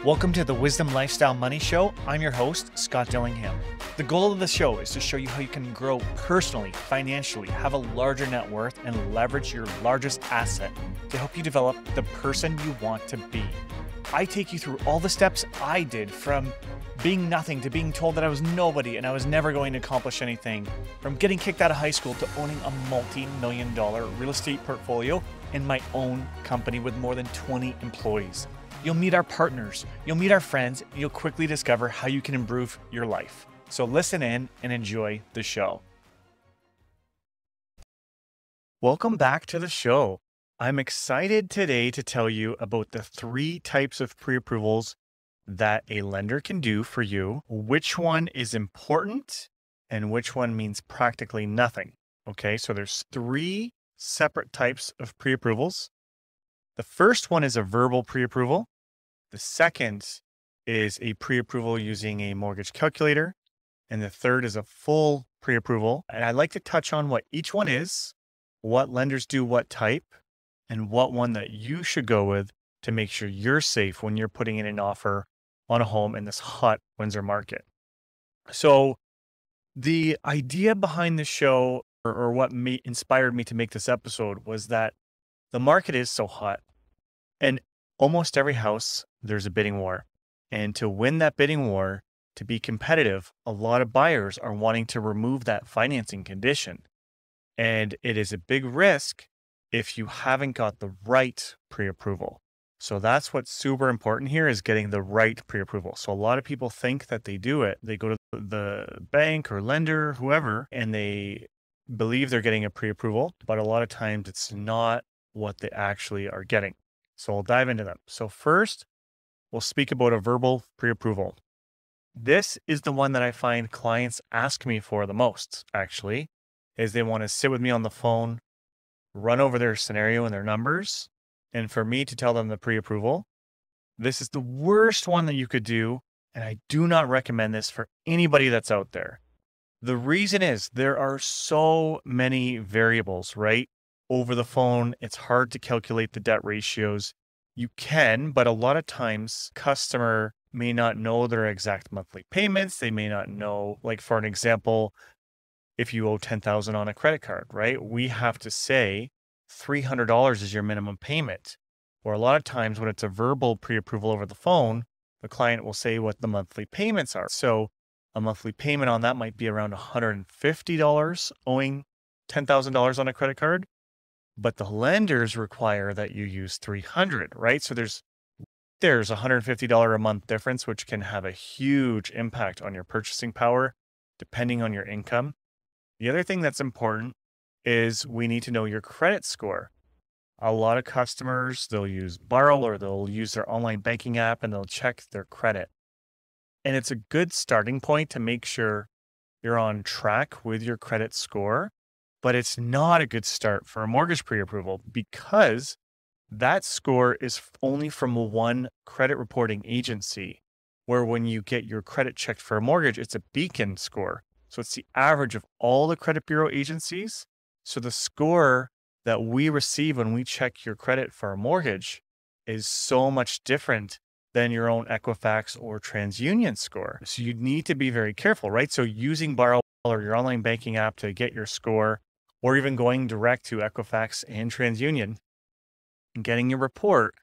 Welcome to the Wisdom Lifestyle Money Show. I'm your host, Scott Dillingham. The goal of the show is to show you how you can grow personally, financially, have a larger net worth, and leverage your largest asset to help you develop the person you want to be. I take you through all the steps I did from being nothing to being told that I was nobody and I was never going to accomplish anything, from getting kicked out of high school to owning a multi-million-dollar real estate portfolio in my own company with more than 20 employees. You'll meet our partners, you'll meet our friends, and you'll quickly discover how you can improve your life. So listen in and enjoy the show. Welcome back to the show. I'm excited today to tell you about the 3 types of pre-approvals that a lender can do for you, which one is important and which one means practically nothing. Okay, so there's 3 separate types of pre-approvals. The first one is a verbal pre-approval. The second is a pre-approval using a mortgage calculator. And the third is a full pre-approval. And I'd like to touch on what each one is, what lenders do, what type, and what one that you should go with to make sure you're safe when you're putting in an offer on a home in this hot Windsor market. So the idea behind the show, or what inspired me to make this episode, was that the market is so hot. And almost every house, there's a bidding war. And to win that bidding war, to be competitive, a lot of buyers are wanting to remove that financing condition. And it is a big risk if you haven't got the right pre-approval. So that's what's super important here, is getting the right pre-approval. So a lot of people think that they do it. They go to the bank or lender, whoever, and they believe they're getting a pre-approval, but a lot of times it's not what they actually are getting. So we'll dive into them. So first, we'll speak about a verbal pre-approval. This is the one that I find clients ask me for the most, actually, is they want to sit with me on the phone, run over their scenario and their numbers, and for me to tell them the pre-approval. This is the worst one that you could do, and I do not recommend this for anybody that's out there. The reason is there are so many variables, right? Over the phone, it's hard to calculate the debt ratios. You can, but a lot of times customer may not know their exact monthly payments. They may not know, like for an example, if you owe $10,000 on a credit card, right? We have to say $300 is your minimum payment. Or a lot of times when it's a verbal pre-approval over the phone, the client will say what the monthly payments are. So a monthly payment on that might be around $150 owing $10,000 on a credit card. But the lenders require that you use $300, right? So there's $150 a month difference, which can have a huge impact on your purchasing power, depending on your income. The other thing that's important is we need to know your credit score. A lot of customers, they'll use Borrow or they'll use their online banking app and they'll check their credit. And it's a good starting point to make sure you're on track with your credit score. But it's not a good start for a mortgage pre-approval because that score is only from one credit reporting agency, where when you get your credit checked for a mortgage, it's a beacon score. So it's the average of all the credit bureau agencies. So the score that we receive when we check your credit for a mortgage is so much different than your own Equifax or TransUnion score. So you need to be very careful, right? So using Borrow or your online banking app to get your score, or even going direct to Equifax and TransUnion and getting your report,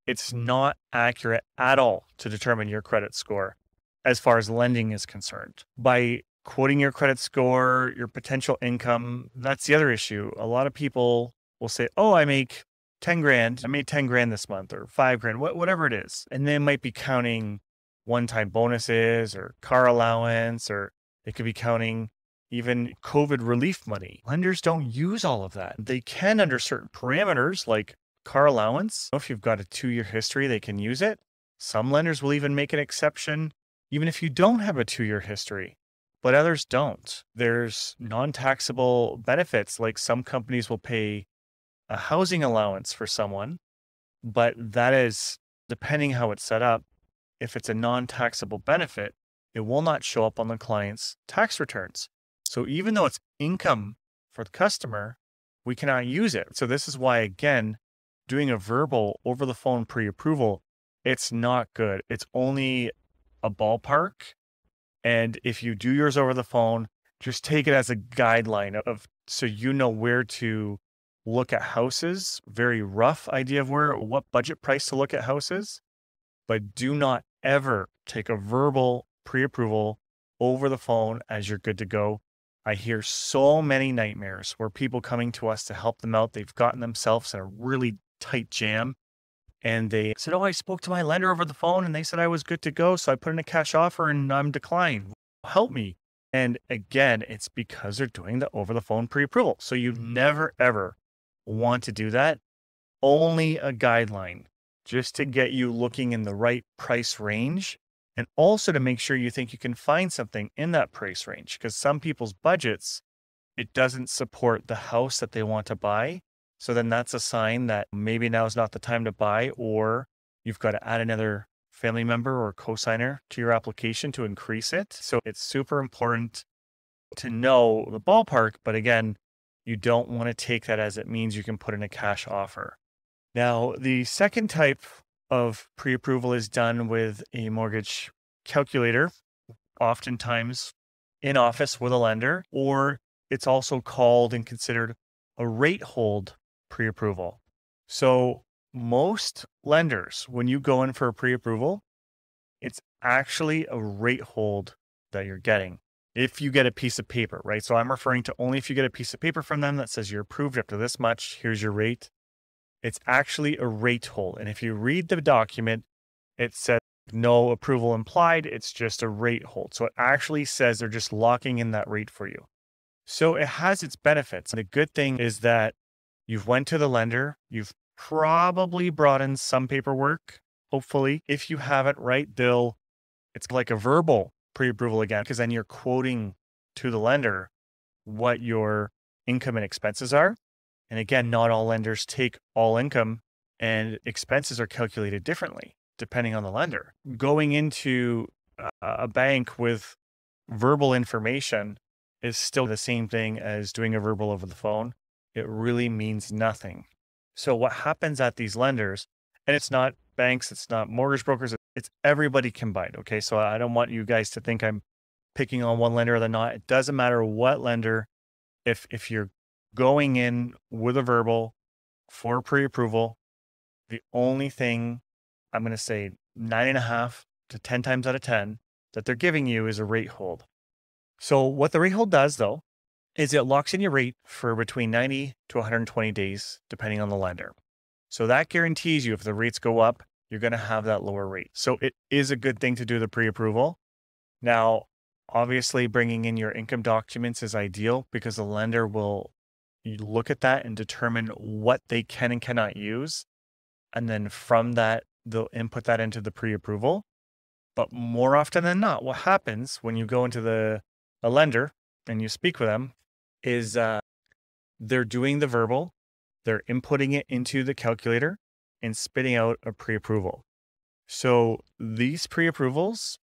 it's not accurate at all to determine your credit score as far as lending is concerned. By quoting your credit score, your potential income, that's the other issue. A lot of people will say, oh, I make 10 grand. I made 10 grand this month or 5 grand, whatever it is. And they might be counting one-time bonuses or car allowance, or they could be counting even COVID relief money. Lenders don't use all of that. They can under certain parameters like car allowance. If you've got a 2-year history, they can use it. Some lenders will even make an exception even if you don't have a 2-year history, but others don't. There's non-taxable benefits, like some companies will pay a housing allowance for someone, but that is, depending how it's set up, if it's a non-taxable benefit, it will not show up on the client's tax returns. So even though it's income for the customer, we cannot use it. So this is why, again, doing a verbal over the phone pre-approval it's not good. It's only a ballpark. And if you do yours over the phone, just take it as a guideline of so you know where to look at houses, very rough idea of what budget price to look at houses, but do not ever take a verbal pre-approval over the phone as you're good to go. I hear so many nightmares where people coming to us to help them out, they've gotten themselves in a really tight jam and they said, "Oh, I spoke to my lender over the phone and they said I was good to go. So I put in a cash offer and I'm declined. Help me." And again, it's because they're doing the over the phone pre-approval. So you never, ever want to do that. Only a guideline just to get you looking in the right price range. And also to make sure you think you can find something in that price range because some people's budgets, it doesn't support the house that they want to buy. So then that's a sign that maybe now is not the time to buy, or you've got to add another family member or cosigner to your application to increase it. So it's super important to know the ballpark. But again, you don't want to take that as it means you can put in a cash offer. Now, the second type of pre-approval is done with a mortgage calculator, oftentimes in office with a lender, or it's also called and considered a rate hold pre-approval. So most lenders, when you go in for a pre-approval, it's actually a rate hold that you're getting. If you get a piece of paper, right? So I'm referring to only if you get a piece of paper from them that says you're approved up to this much, here's your rate. It's actually a rate hold. And if you read the document, it says no approval implied. It's just a rate hold. So it actually says they're just locking in that rate for you. So it has its benefits. The good thing is that you've went to the lender. You've probably brought in some paperwork. Hopefully, if you haven't, right, it's like a verbal pre-approval again, because then you're quoting to the lender what your income and expenses are. And again, not all lenders take all income, and expenses are calculated differently depending on the lender. Going into a bank with verbal information is still the same thing as doing a verbal over the phone. It really means nothing. So what happens at these lenders, and it's not banks, it's not mortgage brokers, it's everybody combined. Okay. So I don't want you guys to think I'm picking on one lender or not. It doesn't matter what lender. If you're going in with a verbal for pre-approval, the only thing I'm going to say 9.5 to 10 times out of 10 that they're giving you is a rate hold. So what the rate hold does though, is it locks in your rate for between 90 to 120 days, depending on the lender. So that guarantees you if the rates go up, you're going to have that lower rate. So it is a good thing to do the pre-approval. Now, obviously bringing in your income documents is ideal because the lender will look at that and determine what they can and cannot use. And then from that, they'll input that into the pre-approval. But more often than not, what happens when you go into a lender and you speak with them is they're doing the verbal, they're inputting it into the calculator and spitting out a pre-approval. So these pre-approvals,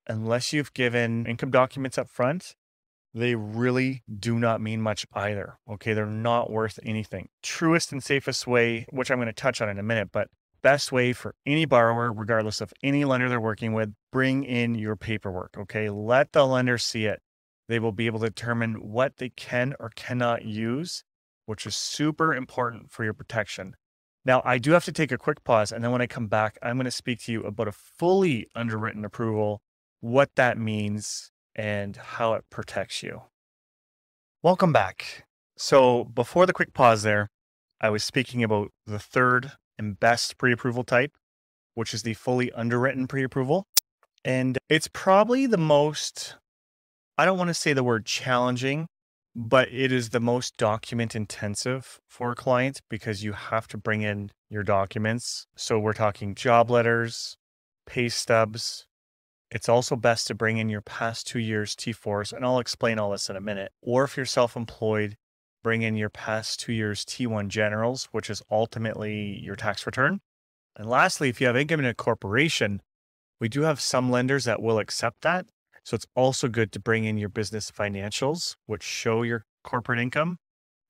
unless you've given income documents up front, they really do not mean much either. Okay, they're not worth anything. Truest and safest way, which I'm going to touch on in a minute, but best way for any borrower, regardless of any lender they're working with, bring in your paperwork. Okay, let the lender see it. They will be able to determine what they can or cannot use, which is super important for your protection. Now, I do have to take a quick pause, and then when I come back, I'm going to speak to you about a fully underwritten approval, what that means, and how it protects you. Welcome back. So before the quick pause there, I was speaking about the third and best pre-approval type, which is the fully underwritten pre-approval. And it's probably the most, I don't want to say the word challenging, but it is the most document intensive for a client because you have to bring in your documents. So we're talking job letters, pay stubs. It's also best to bring in your past 2 years T4s, and I'll explain all this in a minute. Or if you're self-employed, bring in your past 2 years T1 generals, which is ultimately your tax return. And lastly, if you have income in a corporation, we do have some lenders that will accept that. So it's also good to bring in your business financials, which show your corporate income.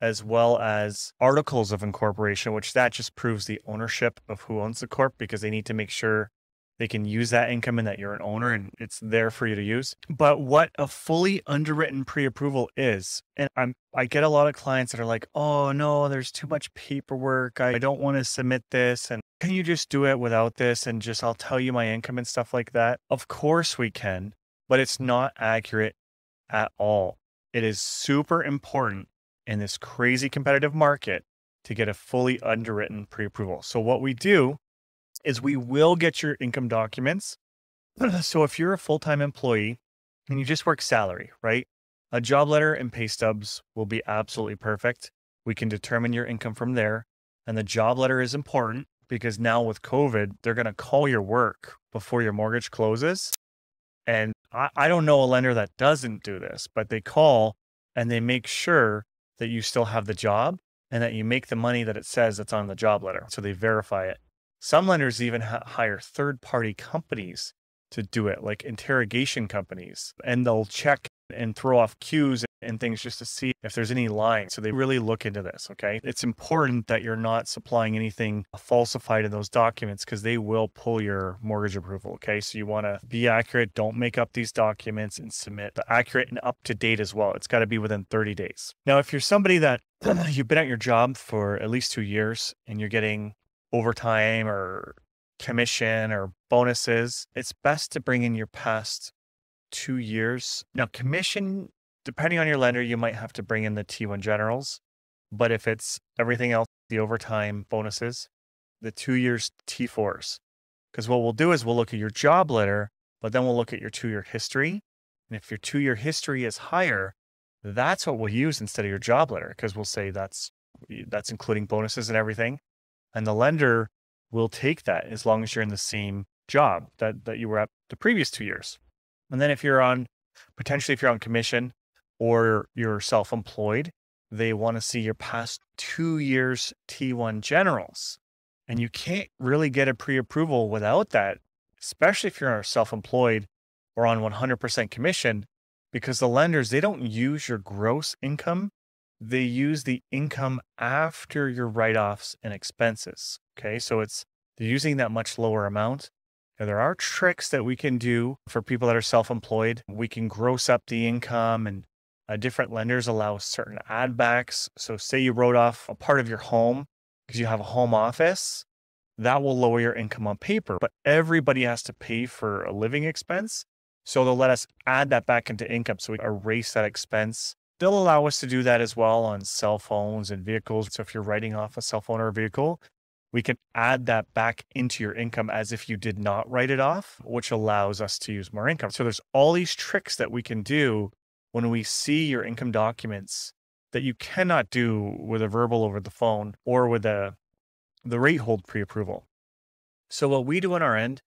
as well as articles of incorporation, which that just proves the ownership of who owns the corp, because they need to make sure they can use that income and that you're an owner and it's there for you to use. But what a fully underwritten pre-approval is, and I get a lot of clients that are like, oh no, there's too much paperwork. I don't want to submit this. And can you just do it without this? And just, I'll tell you my income and stuff like that. Of course we can, but it's not accurate at all. It is super important in this crazy competitive market to get a fully underwritten pre-approval. So what we do is we will get your income documents. So if you're a full-time employee and you just work salary, right? A job letter and pay stubs will be absolutely perfect. We can determine your income from there. And the job letter is important because now with COVID, they're going to call your work before your mortgage closes. And I don't know a lender that doesn't do this, but they call and they make sure that you still have the job and that you make the money that it says that's on the job letter. So they verify it. Some lenders even hire third-party companies to do it, like interrogation companies, and they'll check and throw off cues and things just to see if there's any lying. So they really look into this, okay? It's important that you're not supplying anything falsified in those documents because they will pull your mortgage approval, okay? So you want to be accurate. Don't make up these documents and submit the accurate and up to date as well. It's got to be within 30 days. Now, if you're somebody that you've been at your job for at least 2 years and you're getting overtime or commission or bonuses, it's best to bring in your past 2 years. Now, commission, depending on your lender, you might have to bring in the T1 generals. But if it's everything else, the overtime bonuses, the 2 years T4s. Because what we'll do is we'll look at your job letter, but then we'll look at your 2-year history. And if your 2-year history is higher, that's what we'll use instead of your job letter, because we'll say that's including bonuses and everything. And the lender will take that as long as you're in the same job that you were at the previous 2 years. And then if you're on commission or you're self-employed, they want to see your past 2 years T1 generals. And you can't really get a pre-approval without that, especially if you're self-employed or on 100% commission, because the lenders, they don't use your gross income. They use the income after your write-offs and expenses. Okay, so they're using that much lower amount. Now, there are tricks that we can do for people that are self-employed. We can gross up the income, and different lenders allow certain add backs. So say you wrote off a part of your home because you have a home office, that will lower your income on paper, but everybody has to pay for a living expense. So they'll let us add that back into income. So we erase that expense. They'll allow us to do that as well on cell phones and vehicles. So if you're writing off a cell phone or a vehicle, we can add that back into your income as if you did not write it off, which allows us to use more income. So there's all these tricks that we can do when we see your income documents that you cannot do with a verbal over the phone or with the rate hold pre-approval. So what we do on our end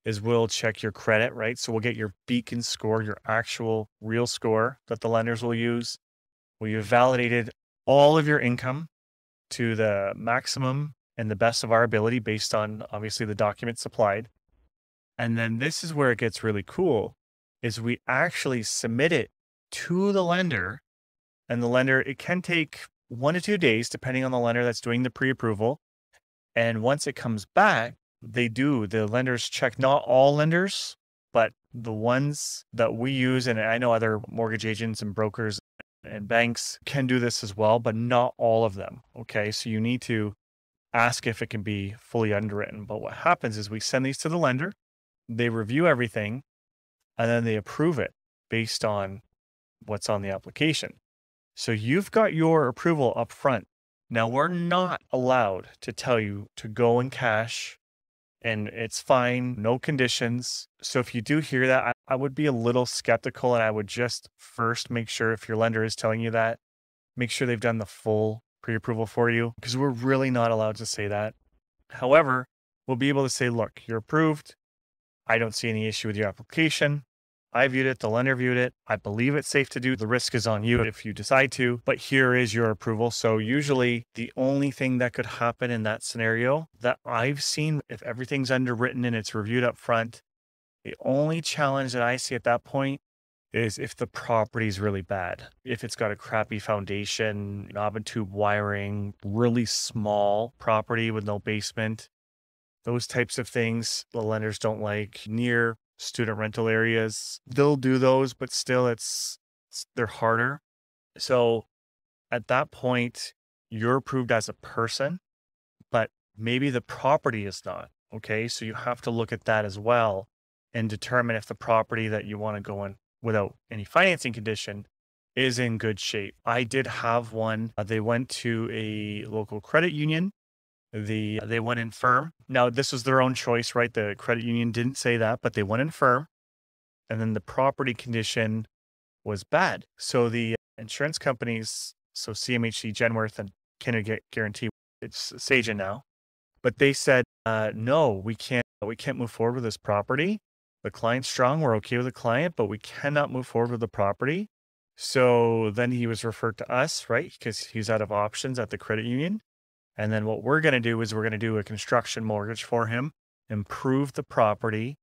is we'll check your credit, right? So we'll get your beacon score, your actual real score that the lenders will use. We've validated all of your income to the maximum and the best of our ability based on obviously the documents supplied. And then this is where it gets really cool, is we actually submit it to the lender, and the lender, it can take 1 to 2 days depending on the lender that's doing the pre-approval. And once it comes back, the lenders check, not all lenders, but the ones that we use. And I know other mortgage agents and brokers and banks can do this as well, but not all of them. Okay. So you need to ask if it can be fully underwritten. But what happens is we send these to the lender, they review everything, and then they approve it based on what's on the application. So you've got your approval up front. Now, we're not allowed to tell you to go in cash, and it's fine, no conditions. So if you do hear that, I would be a little skeptical, and I would just first make sure, if your lender is telling you that, make sure they've done the full pre-approval for you, because we're really not allowed to say that. However, we'll be able to say, look, you're approved. I don't see any issue with your application. I viewed it, the lender viewed it. I believe it's safe to do. The risk is on you if you decide to, but here is your approval. So usually the only thing that could happen in that scenario that I've seen, if everything's underwritten and it's reviewed up front, the only challenge that I see at that point is if the property is really bad. If it's got a crappy foundation, knob and tube wiring, really small property with no basement, those types of things the lenders don't like. Near student rental areas, they'll do those, but still they're harder. So at that point, you're approved as a person, but maybe the property is not. Okay. So you have to look at that as well and determine if the property that you want to go in without any financing condition is in good shape. I did have one. They went to a local credit union. They went in firm. Now, this was their own choice, right? The credit union didn't say that, but they went in firm. And then the property condition was bad. So the insurance companies, so CMHC, Genworth, and Canada Guarantee, it's Sagen now, but they said, no, we can't move forward with this property. The client's strong. We're okay with the client, but we cannot move forward with the property. So then he was referred to us, right? Because he's out of options at the credit union. And then what we're going to do is we're going to do a construction mortgage for him, improve the property,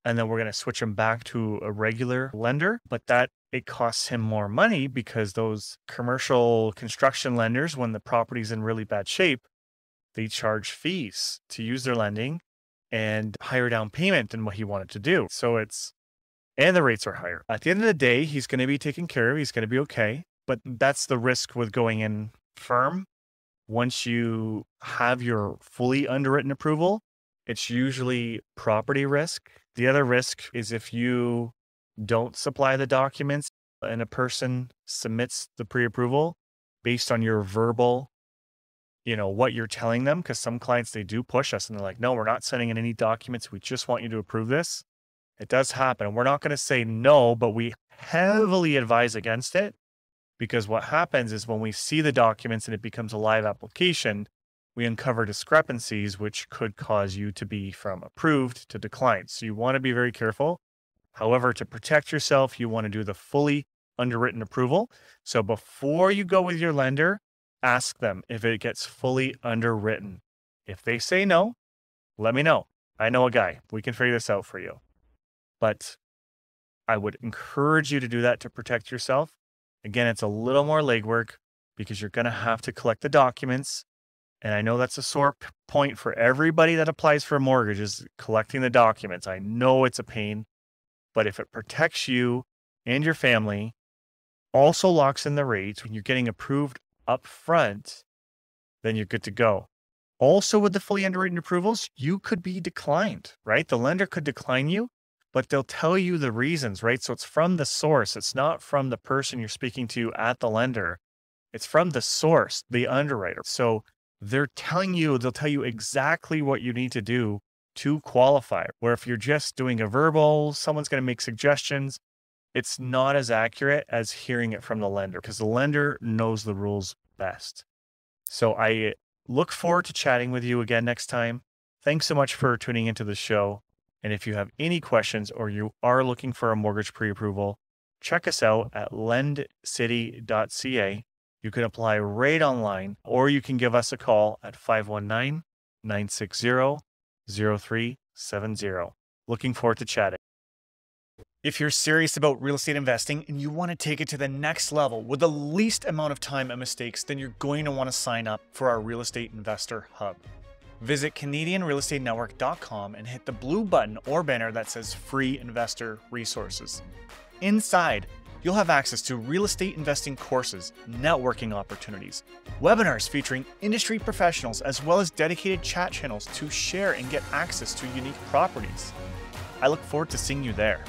and then we're going to switch him back to a regular lender. But that it costs him more money because those commercial construction lenders, when the property's in really bad shape, they charge fees to use their lending and higher down payment than what he wanted to do. And the rates are higher. At the end of the day, he's going to be taken care of. He's going to be okay. But that's the risk with going in firm. Once you have your fully underwritten approval, it's usually property risk. The other risk is if you don't supply the documents and a person submits the pre-approval based on your verbal, what you're telling them, because some clients, they do push us and they're like, no, we're not sending in any documents. We just want you to approve this. It does happen. We're not going to say no, but we heavily advise against it, because what happens is when we see the documents and it becomes a live application, we uncover discrepancies, which could cause you to be from approved to declined. So you want to be very careful. However, to protect yourself, you want to do the fully underwritten approval. So before you go with your lender, ask them if it gets fully underwritten. If they say no, let me know. I know a guy. We can figure this out for you. But I would encourage you to do that to protect yourself. Again, it's a little more legwork because you're going to have to collect the documents. And I know that's a sore point for everybody that applies for a mortgage, is collecting the documents. I know it's a pain, but if it protects you and your family, also locks in the rates when you're getting approved up front, then you're good to go. Also, with the fully underwritten approvals, you could be declined, right? The lender could decline you, but they'll tell you the reasons, right? So it's from the source. It's not from the person you're speaking to at the lender. It's from the source, the underwriter. So they'll tell you exactly what you need to do to qualify. Where if you're just doing a verbal, someone's going to make suggestions. It's not as accurate as hearing it from the lender, because the lender knows the rules best. So I look forward to chatting with you again next time. Thanks so much for tuning into the show. And if you have any questions or you are looking for a mortgage pre-approval, check us out at LendCity.ca. You can apply right online, or you can give us a call at 519-960-0370. Looking forward to chatting. If you're serious about real estate investing and you want to take it to the next level with the least amount of time and mistakes, then you're going to want to sign up for our Real Estate Investor Hub. Visit CanadianRealEstateNetwork.com and hit the blue button or banner that says Free Investor Resources. Inside, you'll have access to real estate investing courses, networking opportunities, webinars featuring industry professionals, as well as dedicated chat channels to share and get access to unique properties. I look forward to seeing you there.